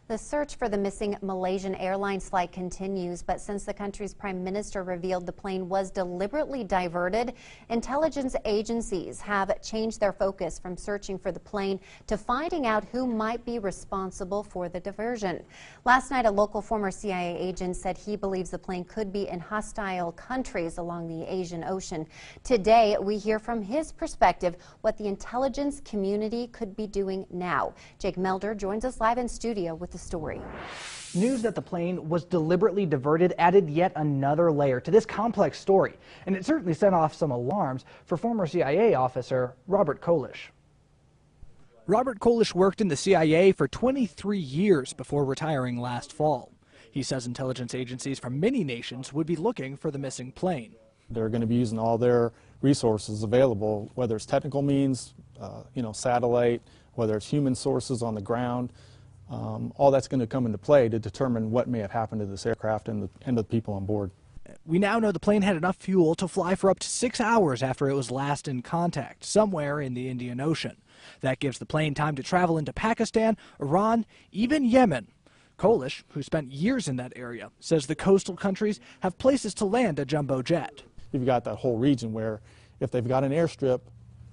The search for the missing Malaysian Airlines flight continues, but since the country's prime minister revealed the plane was deliberately diverted, intelligence agencies have changed their focus from searching for the plane to finding out who might be responsible for the diversion. Last night, a local former CIA agent said he believes the plane could be in hostile countries along the Asian Ocean. Today, we hear from his perspective what the intelligence community could be doing now. Jake Melder joins us live in studio with the story. News that the plane was deliberately diverted added yet another layer to this complex story, and it certainly set off some alarms for former CIA officer Robert Kolish. Robert Kolish worked in the CIA for 23 years before retiring last fall. He says intelligence agencies from many nations would be looking for the missing plane. They're going to be using all their resources available, whether it's technical means, satellite, whether it's human sources on the ground. All that's going to come into play to determine what may have happened to this aircraft and the people on board. We now know the plane had enough fuel to fly for up to 6 hours after it was last in contact, somewhere in the Indian Ocean. That gives the plane time to travel into Pakistan, Iran, even Yemen. Kolish, who spent years in that area, says the coastal countries have places to land a jumbo jet. You've got that whole region where if they've got an airstrip,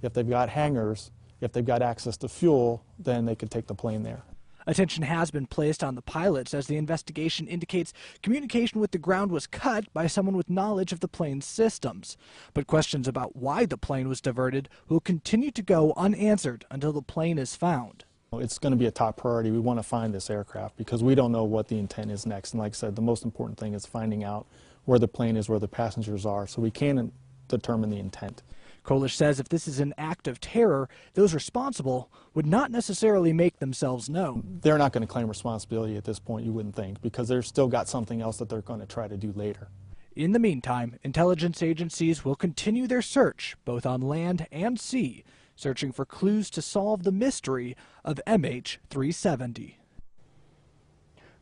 if they've got hangars, if they've got access to fuel, then they could take the plane there. Attention has been placed on the pilots as the investigation indicates communication with the ground was cut by someone with knowledge of the plane's systems. But questions about why the plane was diverted will continue to go unanswered until the plane is found. It's going to be a top priority. We want to find this aircraft because we don't know what the intent is next. And like I said, the most important thing is finding out where the plane is, where the passengers are, so we can determine the intent. Kolish says if this is an act of terror, those responsible would not necessarily make themselves known. They're not going to claim responsibility at this point, you wouldn't think, because they've still got something else that they're going to try to do later. In the meantime, intelligence agencies will continue their search, both on land and sea, searching for clues to solve the mystery of MH370.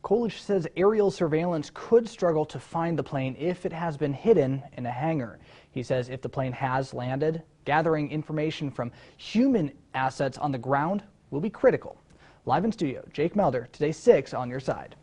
Kolish says aerial surveillance could struggle to find the plane if it has been hidden in a hangar. He says if the plane has landed, gathering information from human assets on the ground will be critical. Live in studio, Jake Melder, Today 6 on your side.